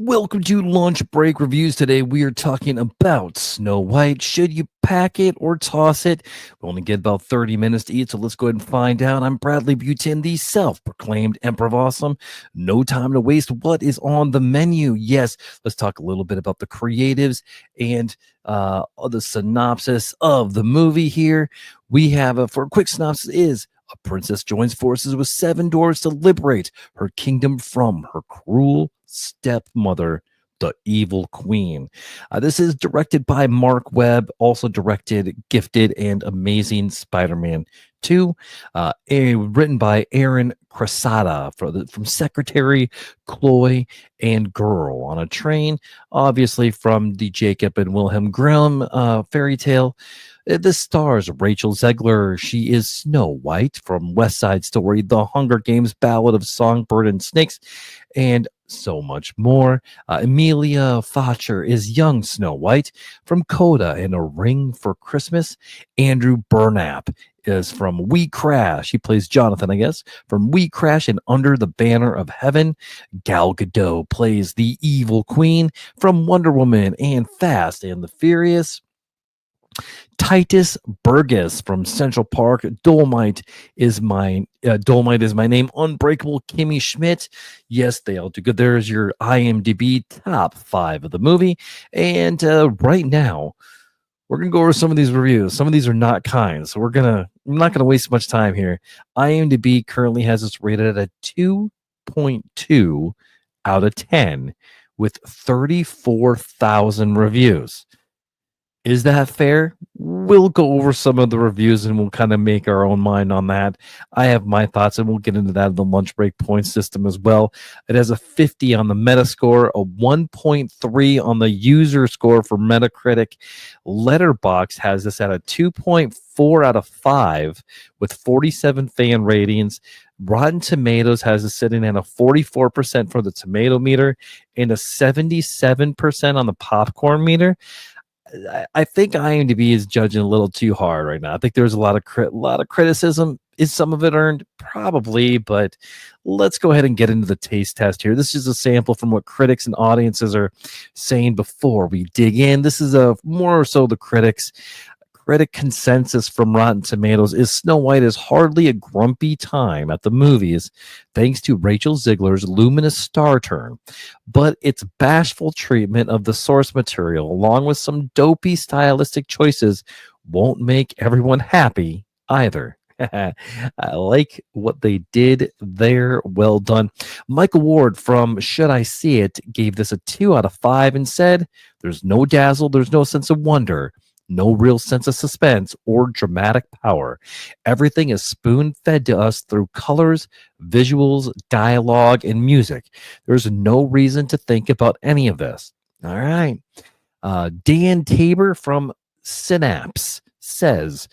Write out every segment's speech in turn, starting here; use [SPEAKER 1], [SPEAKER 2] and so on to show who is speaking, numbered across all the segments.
[SPEAKER 1] Welcome to Lunch Break Reviews. Today we are talking about Snow White. Should you pack it or toss it? We only get about 30 minutes to eat, so let's go ahead and find out. I'm Bradley Butin, the self-proclaimed Emperor of Awesome. No time to waste. What is on the menu? Yes, let's talk a little bit about the creatives and the synopsis of the movie here. We have, for a quick synopsis, is a princess joins forces with 7 dwarves to liberate her kingdom from her cruel stepmother, the evil queen. This is directed by Mark Webb, also directed Gifted and Amazing Spider-Man 2, written by Aaron Cressada from Secretary, Chloe, and Girl on a Train, obviously from the Jacob and Wilhelm Grimm fairy tale. This stars Rachel Zegler. She is Snow White from West Side Story, The Hunger Games, Ballad of Songbird and Snakes, and so much more. Emilia Focher is young Snow White from Coda and A Ring for Christmas. Andrew Burnap is from We Crash. He plays Jonathan, I guess, from We Crash and Under the Banner of Heaven. Gal Gadot plays the evil queen from Wonder Woman and Fast and the Furious. Titus Burgess from Central Park. Dolomite is my name. Unbreakable Kimmy Schmidt. Yes, they all do good. There's your IMDb top 5 of the movie. And right now, we're gonna go over some of these reviews. Some of these are not kind, so I'm not gonna waste much time here. IMDb currently has us rated at a 2.2 out of 10 with 34,000 reviews. Is that fair? We'll go over some of the reviews and we'll kind of make our own mind on that. I have my thoughts and we'll get into that in the lunch break point system as well. It has a 50 on the Metascore, a 1.3 on the user score for Metacritic. Letterboxd has this at a 2.4 out of 5 with 47 fan ratings. Rotten Tomatoes has it sitting at a 44% for the tomato meter and a 77% on the popcorn meter. I think IMDb is judging a little too hard right now. I think there's a lot of criticism. Is some of it earned? Probably, but let's go ahead and get into the taste test here. This is a sample from what critics and audiences are saying before we dig in. This is a more so the critic consensus from Rotten Tomatoes is Snow White is hardly a grumpy time at the movies thanks to Rachel Zegler's luminous star turn, but its bashful treatment of the source material along with some dopey stylistic choices won't make everyone happy either. I like what they did there. Well done. Michael Ward from Should I See It gave this a 2 out of 5 and said, "There's no dazzle, there's no sense of wonder. No real sense of suspense or dramatic power. Everything is spoon-fed to us through colors, visuals, dialogue, and music. There's no reason to think about any of this." All right. Dan Tabor from Synapse says,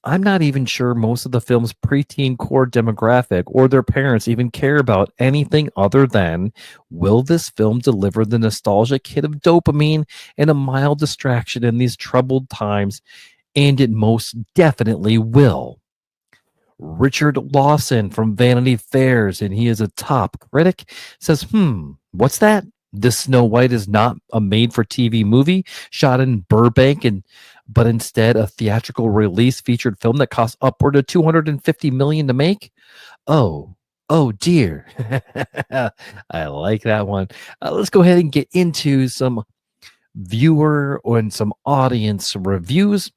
[SPEAKER 1] "I'm not even sure most of the film's preteen core demographic or their parents even care about anything other than, will this film deliver the nostalgic hit of dopamine and a mild distraction in these troubled times? And it most definitely will." Richard Lawson from Vanity Fairs, and he is a top critic, says, what's that? This Snow White is not a made-for-TV movie shot in Burbank, but instead a theatrical release featured film that cost upward of $250 million to make? Oh dear. I like that one. Let's go ahead and get into some viewer and some audience reviews.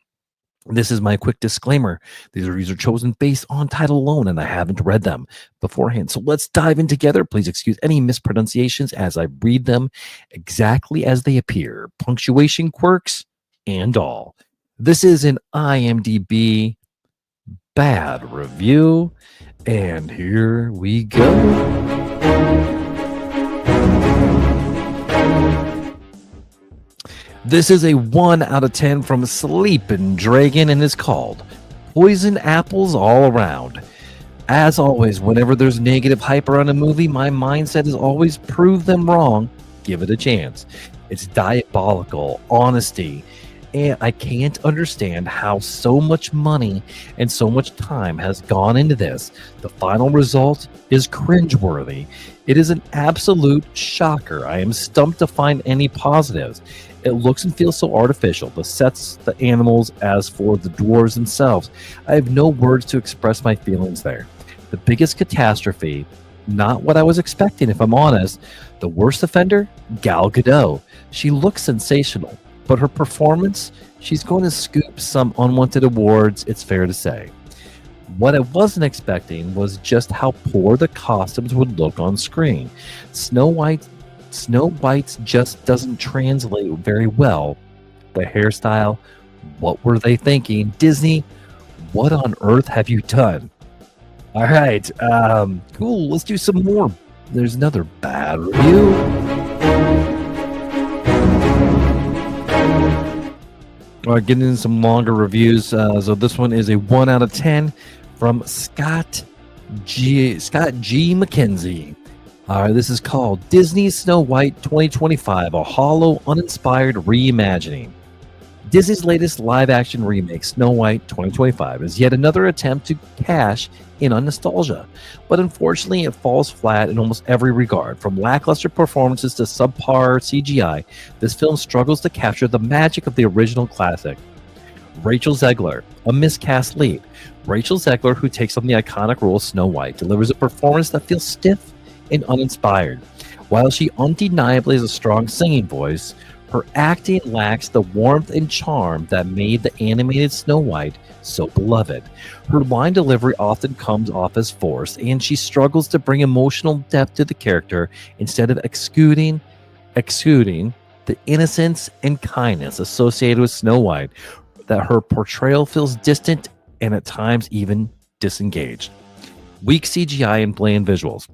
[SPEAKER 1] This is my quick disclaimer. These reviews are chosen based on title alone, and I haven't read them beforehand. So let's dive in together. Please excuse any mispronunciations as I read them exactly as they appear. Punctuation quirks and all. This is an IMDb bad review, and here we go. This is a 1 out of 10 from Sleepin' Dragon and is called Poison Apples All Around. As always, whenever there's negative hype around a movie, my mindset is always prove them wrong, give it a chance. It's diabolical, honesty, and I can't understand how so much money and so much time has gone into this. The final result is cringeworthy. It is an absolute shocker. I am stumped to find any positives. It looks and feels so artificial. The sets, the animals, as for the dwarves themselves, I have no words to express my feelings there. The biggest catastrophe, not what I was expecting, if I'm honest. The worst offender, Gal Gadot. She looks sensational, but her performance, she's going to scoop some unwanted awards, it's fair to say. What I wasn't expecting was just how poor the costumes would look on screen. Snow White's just doesn't translate very well. The hairstyle, what were they thinking? Disney, what on earth have you done? All right, cool. Let's do some more. There's another bad review. All right, getting into some longer reviews. So this one is a 1 out of 10 from Scott G. McKenzie. All right, this is called Disney's Snow White 2025, a hollow, uninspired reimagining. Disney's latest live-action remake, Snow White 2025, is yet another attempt to cash in on nostalgia. But unfortunately, it falls flat in almost every regard. From lackluster performances to subpar CGI, this film struggles to capture the magic of the original classic. Rachel Zegler, a miscast lead. Rachel Zegler, who takes on the iconic role of Snow White, delivers a performance that feels stiff and uninspired. While she undeniably has a strong singing voice, her acting lacks the warmth and charm that made the animated Snow White so beloved. Her line delivery often comes off as forced, and she struggles to bring emotional depth to the character instead of exuding the innocence and kindness associated with Snow White. That her portrayal feels distant and at times even disengaged. Weak CGI and bland visuals.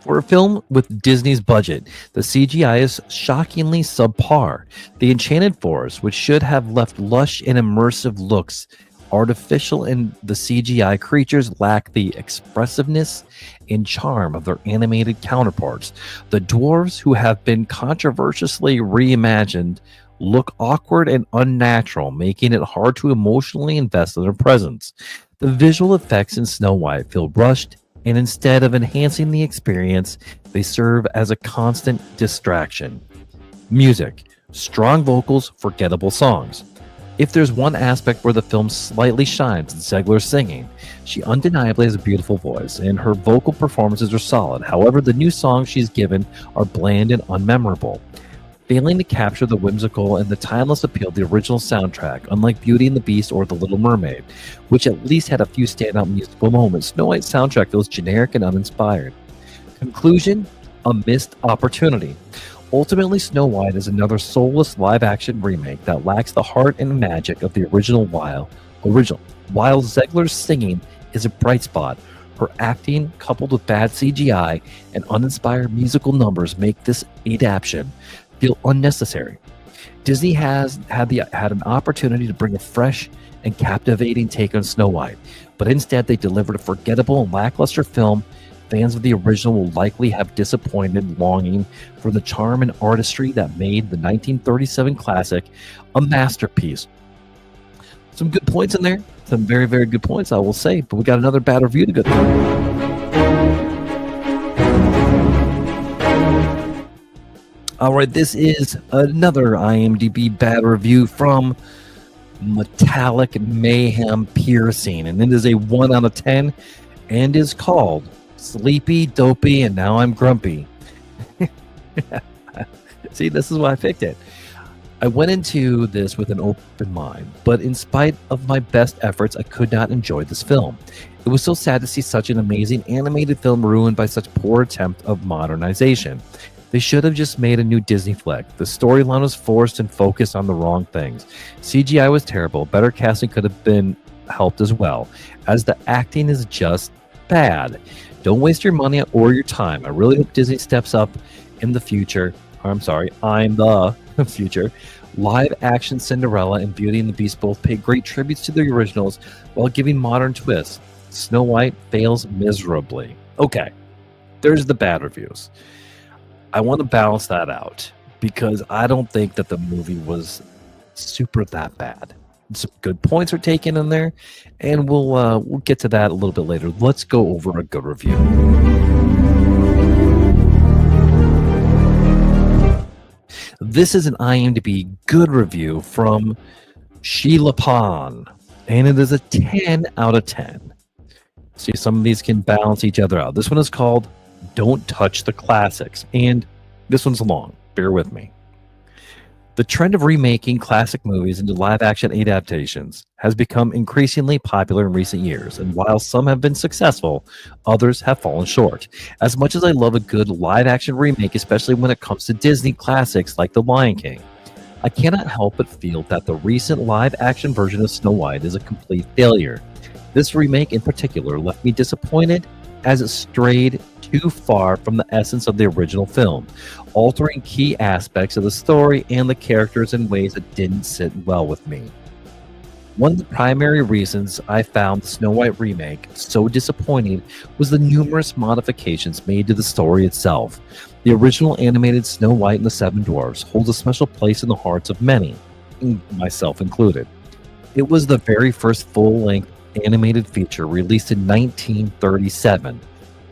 [SPEAKER 1] For a film with Disney's budget, the CGI is shockingly subpar. The Enchanted Forest, which should have left lush and immersive looks, artificial, and the CGI creatures lack the expressiveness and charm of their animated counterparts. The dwarves, who have been controversially reimagined, look awkward and unnatural, making it hard to emotionally invest in their presence. The visual effects in Snow White feel rushed, and instead of enhancing the experience, they serve as a constant distraction. Music, strong vocals, forgettable songs. If there's one aspect where the film slightly shines, it's Zegler's singing. She undeniably has a beautiful voice, and her vocal performances are solid. However, the new songs she's given are bland and unmemorable, failing to capture the whimsical and the timeless appeal of the original soundtrack. Unlike Beauty and the Beast or The Little Mermaid, which at least had a few standout musical moments, Snow White's soundtrack feels generic and uninspired. Conclusion, a missed opportunity. Ultimately, Snow White is another soulless live-action remake that lacks the heart and magic of the original. While Zegler's singing is a bright spot, her acting, coupled with bad CGI and uninspired musical numbers, make this adaptation feel unnecessary. Disney has had an opportunity to bring a fresh and captivating take on Snow White, but instead they delivered a forgettable and lackluster film. Fans of the original will likely have disappointed, longing for the charm and artistry that made the 1937 classic a masterpiece. Some good points in there, some very, very good points, I will say, but we got another bad review to go through. All right, this is another IMDb bad review from Metallic Mayhem Piercing, and it is a 1 out of 10 and is called Sleepy, Dopey, and Now I'm Grumpy. See, this is why I picked it. I went into this with an open mind, but in spite of my best efforts, I could not enjoy this film. It was so sad to see such an amazing animated film ruined by such poor attempt of modernization. They should have just made a new Disney flick. The storyline was forced and focused on the wrong things. CGI was terrible. Better casting could have been helped as well, as the acting is just bad. Don't waste your money or your time. I really hope Disney steps up in the future. I'm the future. Live action Cinderella and Beauty and the Beast both pay great tributes to the originals while giving modern twists. Snow White fails miserably. Okay, there's the bad reviews. I want to balance that out because I don't think that the movie was super that bad. Some good points are taken in there, and we'll get to that a little bit later. Let's go over a good review. This is an IMDb good review from Sheila Pon, and it is a 10 out of 10. See, some of these can balance each other out. This one is called Don't Touch the Classics, and this one's long. Bear with me. The trend of remaking classic movies into live-action adaptations has become increasingly popular in recent years, and while some have been successful, others have fallen short. As much as I love a good live-action remake, especially when it comes to Disney classics like The Lion King, I cannot help but feel that the recent live-action version of Snow White is a complete failure. This remake in particular left me disappointed as it strayed too far from the essence of the original film, altering key aspects of the story and the characters in ways that didn't sit well with me. One of the primary reasons I found the Snow White remake so disappointing was the numerous modifications made to the story itself. The original animated Snow White and the Seven Dwarfs holds a special place in the hearts of many, myself included. It was the very first full-length animated feature released in 1937,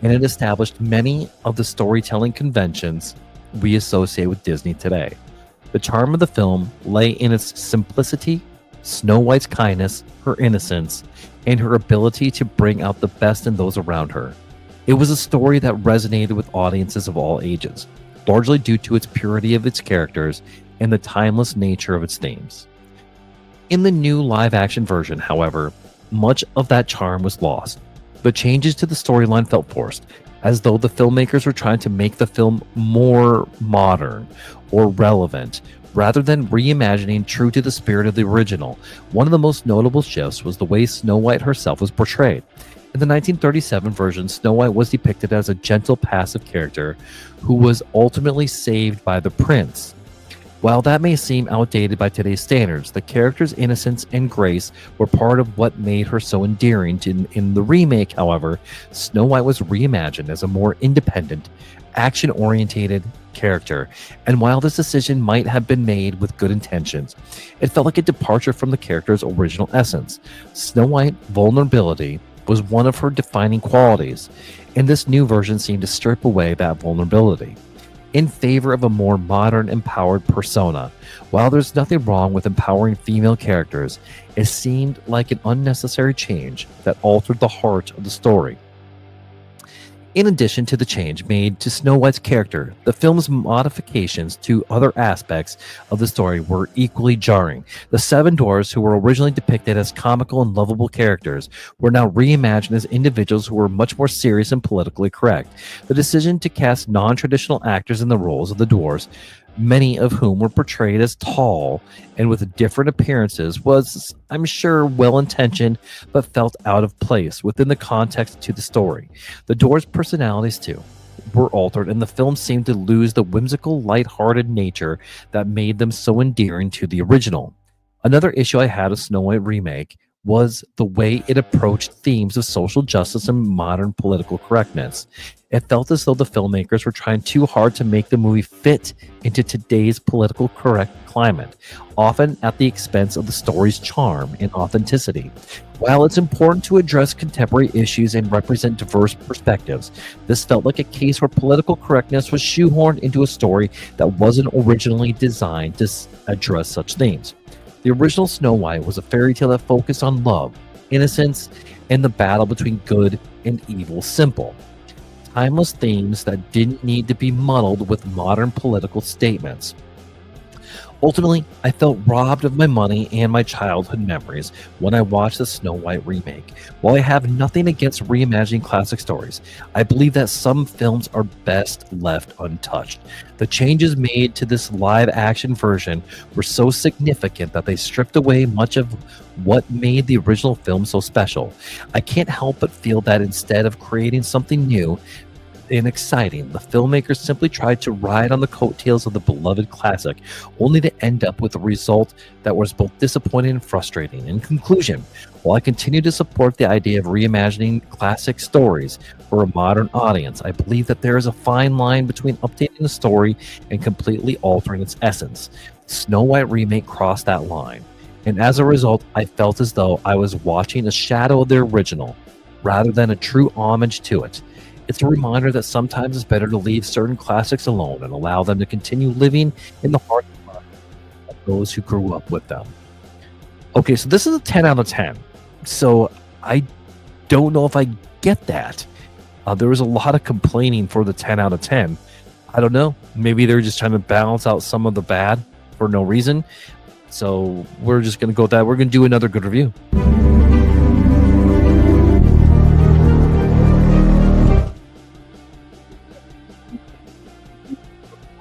[SPEAKER 1] and it established many of the storytelling conventions we associate with Disney today. The charm of the film lay in its simplicity, Snow White's kindness, her innocence, and her ability to bring out the best in those around her. It was a story that resonated with audiences of all ages, largely due to its purity of its characters and the timeless nature of its themes. In the new live-action version, however, much of that charm was lost. The changes to the storyline felt forced, as though the filmmakers were trying to make the film more modern or relevant, rather than reimagining true to the spirit of the original. One of the most notable shifts was the way Snow White herself was portrayed. In the 1937 version, Snow White was depicted as a gentle, passive character who was ultimately saved by the prince. While that may seem outdated by today's standards, the character's innocence and grace were part of what made her so endearing. In the remake, however, Snow White was reimagined as a more independent, action-oriented character, and while this decision might have been made with good intentions, it felt like a departure from the character's original essence. Snow White's vulnerability was one of her defining qualities, and this new version seemed to strip away that vulnerability in favor of a more modern, empowered persona. While there's nothing wrong with empowering female characters, it seemed like an unnecessary change that altered the heart of the story. In addition to the change made to Snow White's character, the film's modifications to other aspects of the story were equally jarring. The Seven Dwarfs, who were originally depicted as comical and lovable characters, were now reimagined as individuals who were much more serious and politically correct. The decision to cast non-traditional actors in the roles of the dwarves, many of whom were portrayed as tall and with different appearances, was, I'm sure, well-intentioned, but felt out of place within the context to the story. The dwarves' personalities, too, were altered, and the film seemed to lose the whimsical, light-hearted nature that made them so endearing to the original. Another issue I had with Snow White remake was the way it approached themes of social justice and modern political correctness. It felt as though the filmmakers were trying too hard to make the movie fit into today's political correct climate, often at the expense of the story's charm and authenticity. While it's important to address contemporary issues and represent diverse perspectives, this felt like a case where political correctness was shoehorned into a story that wasn't originally designed to address such themes. The original Snow White was a fairy tale that focused on love, innocence, and the battle between good and evil simple. Timeless themes that didn't need to be muddled with modern political statements. Ultimately, I felt robbed of my money and my childhood memories when I watched the Snow White remake. While I have nothing against reimagining classic stories, I believe that some films are best left untouched. The changes made to this live-action version were so significant that they stripped away much of what made the original film so special. I can't help but feel that instead of creating something new and exciting, the filmmakers simply tried to ride on the coattails of the beloved classic, only to end up with a result that was both disappointing and frustrating. In conclusion, while I continue to support the idea of reimagining classic stories for a modern audience, I believe that there is a fine line between updating the story and completely altering its essence. Snow White remake crossed that line, and as a result, I felt as though I was watching a shadow of the original, rather than a true homage to it. It's a reminder that sometimes it's better to leave certain classics alone and allow them to continue living in the heart of those who grew up with them. Okay, so this is a 10 out of 10. So I don't know if I get that. There was a lot of complaining for the 10 out of 10. I don't know. Maybe they're just trying to balance out some of the bad for no reason. So we're just going to go with that. We're going to do another good review.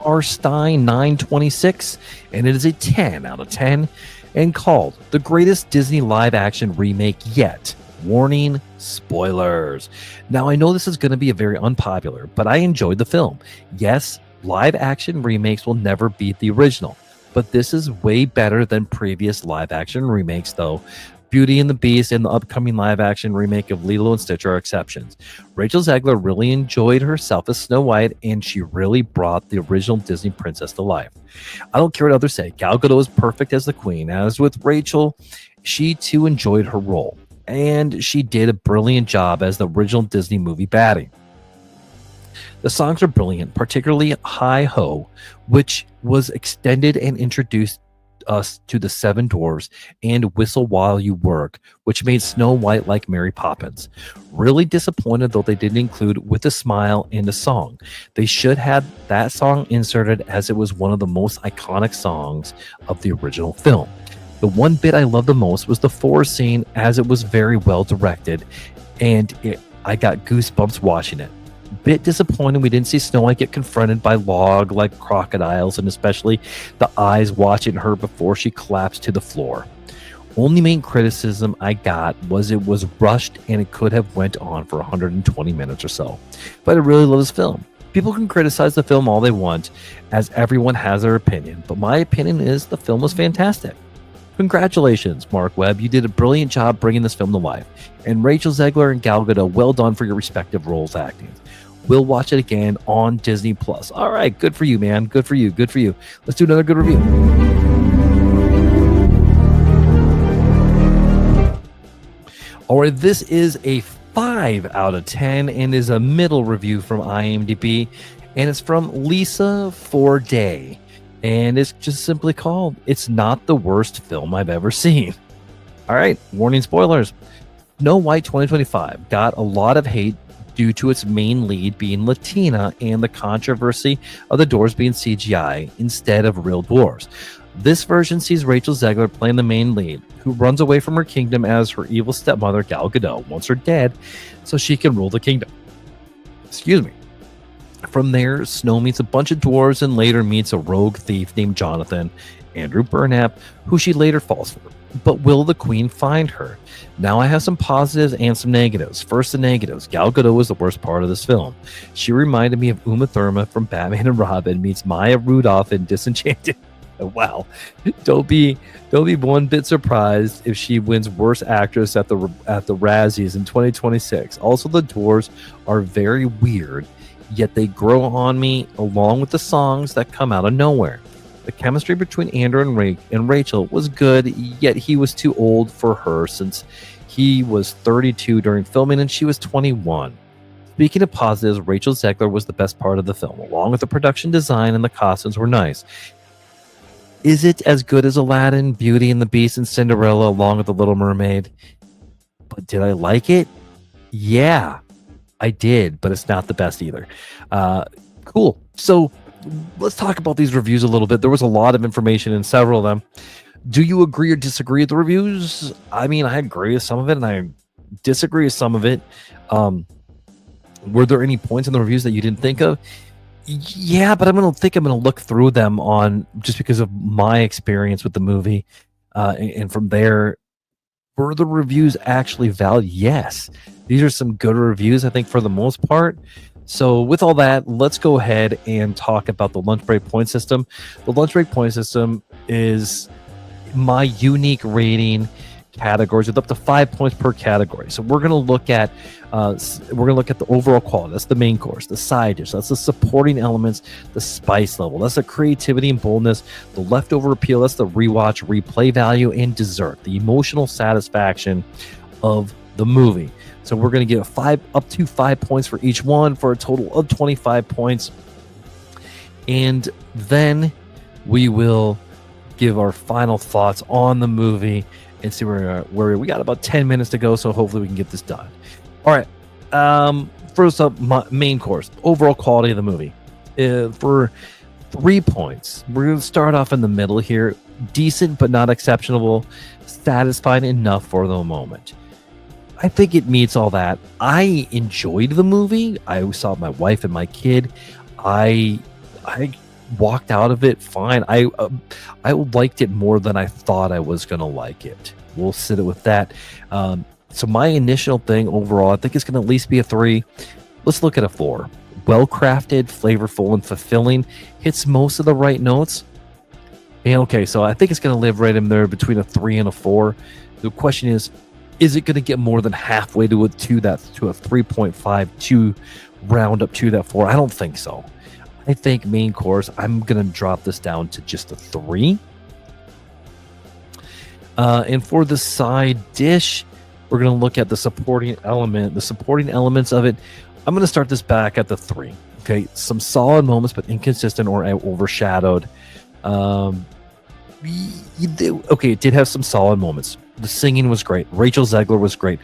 [SPEAKER 1] R. Stein 926, and it is a 10 out of 10 and called the greatest Disney live action remake yet. Warning, spoilers. Now, I know this is going to be a very unpopular, but I enjoyed the film. Yes, live action remakes will never beat the original, but this is way better than previous live action remakes, though. Beauty and the Beast and the upcoming live action remake of Lilo and Stitch are exceptions. Rachel Zegler really enjoyed herself as Snow White, and she really brought the original Disney princess to life. I don't care what others say. Gal Gadot is perfect as the queen. As with Rachel, she too enjoyed her role, and she did a brilliant job as the original Disney movie baddie. The songs are brilliant, particularly Hi Ho, which was extended and introduced us to the Seven Dwarfs, and Whistle While You Work, which made Snow White like Mary Poppins. Really disappointed though they didn't include With a Smile in the song. They should have that song inserted, as it was one of the most iconic songs of the original film. The one bit I loved the most was the forest scene, as it was very well directed, and I got goosebumps watching it. Bit disappointed we didn't see Snow White get confronted by log like crocodiles, and especially the eyes watching her before she collapsed to the floor. Only main criticism I got was it was rushed and it could have went on for 120 minutes or so. But I really love this film. People can criticize the film all they want, as everyone has their opinion, but my opinion is the film was fantastic. Congratulations, Mark Webb. You did a brilliant job bringing this film to life. And Rachel Zegler and Gal Gadot, well done for your respective roles acting. We'll watch it again on Disney Plus. All right, good for you, man. Good for you. Good for you. Let's do another good review. All right, this is a 5 out of 10 and is a middle review from IMDb, and it's from Lisa Forday. And it's just simply called, It's Not the Worst Film I've Ever Seen. All right, warning spoilers. Snow White 2025 got a lot of hate due to its main lead being Latina and the controversy of the dwarves being CGI instead of real dwarves. This version sees Rachel Zegler playing the main lead, who runs away from her kingdom as her evil stepmother Gal Gadot wants her dead so she can rule the kingdom. Excuse me. From there, Snow meets a bunch of dwarves and later meets a rogue thief named Jonathan, Andrew Burnap, who she later falls for. But will the queen find her? Now I have some positives and some negatives. First, the negatives. Gal Gadot was the worst part of this film. She reminded me of Uma Thurman from Batman and Robin meets Maya Rudolph in Disenchanted. Wow. Don't be one bit surprised if she wins Worst Actress at the Razzies in 2026. Also, the dwarves are very weird, yet they grow on me along with the songs that come out of nowhere. The chemistry between Andrew and Rachel was good, yet he was too old for her since he was 32 during filming and she was 21. Speaking of positives, Rachel Zegler was the best part of the film, along with the production design, and the costumes were nice. Is it as good as Aladdin, Beauty and the Beast, and Cinderella, along with The Little Mermaid? But did I like it? Yeah, I did, but it's not the best either. Cool. So let's talk about these reviews a little bit. There was a lot of information in several of them. Do you agree or disagree with the reviews? I mean, I agree with some of it and I disagree with some of it. Were there any points in the reviews that you didn't think of? Yeah, but I'm going to look through them on just because of my experience with the movie. And from there, were the reviews actually valid? Yes. These are some good reviews, I think, for the most part. So with all that, let's go ahead and talk about the lunch break point system. The lunch break point system is my unique rating categories with up to 5 points per category. So we're going to look at the overall quality. That's the main course, the side dish. That's the supporting elements, the spice level. That's the creativity and boldness, the leftover appeal. That's the rewatch, replay value, and dessert, the emotional satisfaction of the movie. So we're going to give up to 5 points for each one for a total of 25 points. And then we will give our final thoughts on the movie and see where we got about 10 minutes to go. So hopefully we can get this done. All right. First up, main course, overall quality of the movie. For 3 points, we're going to start off in the middle here. Decent, but not exceptional. Satisfied enough for the moment. I think it meets all that. I enjoyed the movie. I saw my wife and my kid. I walked out of it fine. I liked it more than I thought I was going to like it. We'll sit it with that. So my initial thing overall, I think it's going to at least be a 3. Let's look at a 4. Well-crafted, flavorful, and fulfilling. Hits most of the right notes. And okay, so I think it's going to live right in there between a 3 and a 4. The question is it going to get more than halfway to a 3.5 to round up to that 4? I don't think so. I think main course, I'm going to drop this down to just a 3. And for the side dish, we're going to look at the supporting elements of it. I'm going to start this back at the 3. Okay, some solid moments, but inconsistent or overshadowed. It did have some solid moments. The singing was great. Rachel Zegler was great.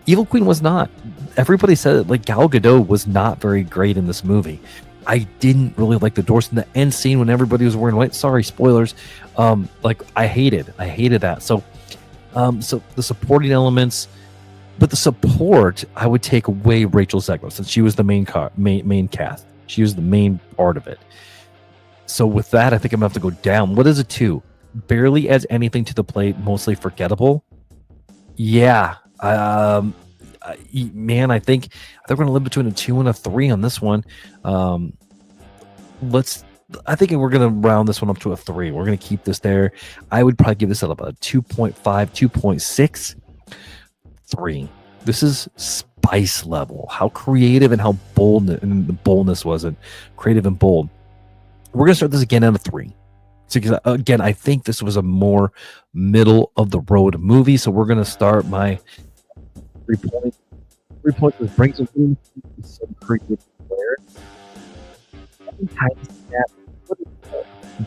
[SPEAKER 1] Evil Queen was not. Everybody said it, like Gal Gadot was not very great in this movie. I didn't really like the doors in the end scene when everybody was wearing white. Sorry, spoilers. I hated that. So the supporting elements, but the support, I would take away Rachel Zegler since she was the main cast. She was the main part of it. So with that, I think I'm gonna have to go down. What is a 2? Barely adds anything to the plate. Mostly forgettable. Yeah. Man, I think we're gonna live between a 2 and a 3 on this one. I think we're gonna round this one up to a 3. We're gonna keep this there. I would probably give this about a 2.5, 2.6, 3. This is spice level. How creative and how bold, and the boldness wasn't creative and bold. We're gonna start this again at a 3. So again, I think this was a more middle of the road movie. So we're gonna start my 3 points. 3 points with brings some creative flair.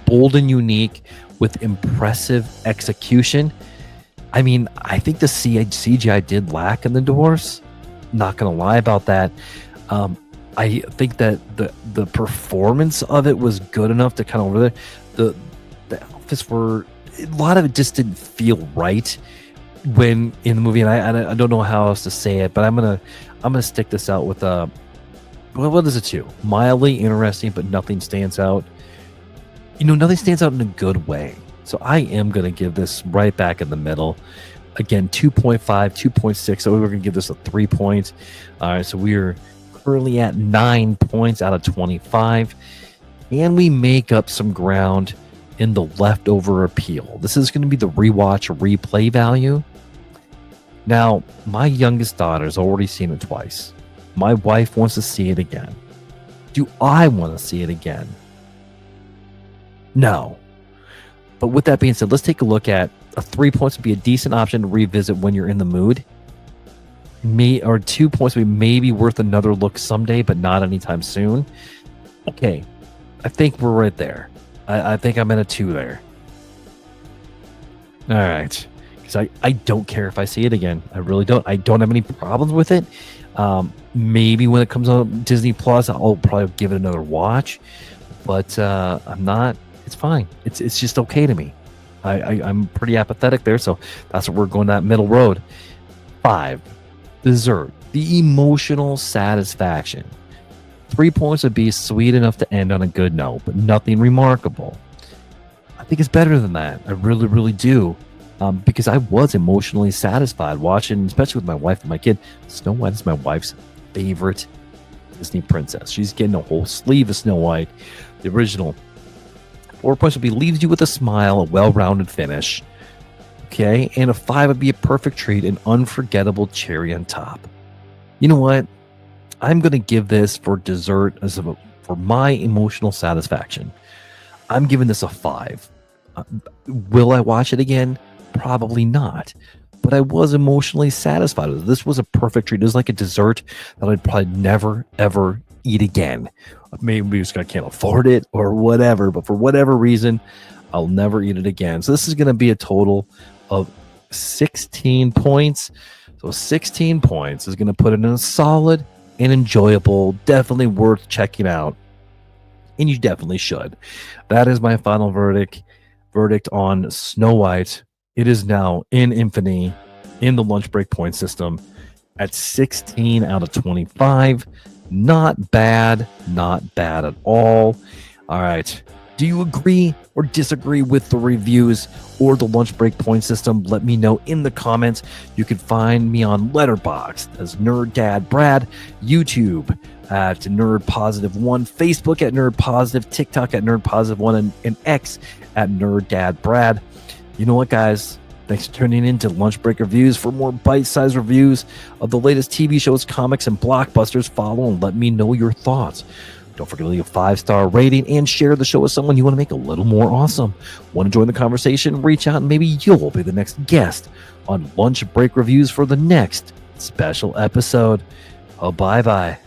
[SPEAKER 1] Bold and unique with impressive execution. I mean, I think the CGI did lack in the doors. Not gonna lie about that. I think that the performance of it was good enough to kind of over there. The outfits were, a lot of it just didn't feel right when in the movie, and I don't know how else to say it, but I'm gonna stick this out with what is it 2? Mildly interesting, but nothing stands out. Nothing stands out in a good way. So I am gonna give this right back in the middle. Again, 2.5, 2.6. So we're gonna give this a 3 points. All right, so we're currently at 9 points out of 25, and we make up some ground in the leftover appeal. This is going to be the rewatch replay value. Now, my youngest daughter's already seen it twice. My wife wants to see it again. Do I want to see it again? No. But with that being said, let's take a look at a 3 points would be a decent option to revisit when you're in the mood. 2 points would be maybe worth another look someday, but not anytime soon. Okay, I think we're right there. I think I'm in a 2 there. All right, because I don't care if I see it again. I really don't. I don't have any problems with it. Maybe when it comes on Disney Plus, I'll probably give it another watch. But I'm not. It's fine. It's just okay to me. I'm pretty apathetic there, so that's what we're going that middle road. 5. Dessert. The emotional satisfaction. 3 points would be sweet enough to end on a good note, but nothing remarkable. I think it's better than that. I really, really do. Because I was emotionally satisfied watching, especially with my wife and my kid. Snow White is my wife's favorite Disney princess. She's getting a whole sleeve of Snow White, the original. 4 points would be leaves you with a smile, a well-rounded finish. Okay, and a 5 would be a perfect treat, an unforgettable cherry on top. You know what? I'm going to give this for dessert for my emotional satisfaction. I'm giving this a 5. Will I watch it again? Probably not. but I was emotionally satisfied with it. This was a perfect treat. It was like a dessert that I'd probably never, ever eat again. Maybe because I can't afford it or whatever, but for whatever reason, I'll never eat it again. So this is going to be a total of 16 points. So 16 points is going to put it in a solid and enjoyable, definitely worth checking out. And you definitely should. That is my final verdict on Snow White. It is now in infamy in the lunch break point system at 16 out of 25. Not bad at all. All right. Do you agree or disagree with the reviews or the lunch break point system? Let me know in the comments. You can find me on Letterboxd as Nerd Dad Brad, YouTube at Nerd Positive 1, Facebook at Nerd Positive, TikTok at Nerd Positive 1, and X at Nerd Dad Brad. You know what, guys? Thanks for tuning in to Lunch Break Reviews. For more bite-sized reviews of the latest TV shows, comics, and blockbusters, follow and let me know your thoughts. Don't forget to leave a 5-star rating and share the show with someone you want to make a little more awesome. Want to join the conversation? Reach out and maybe you'll be the next guest on Lunch Break Reviews for the next special episode. Oh, bye-bye.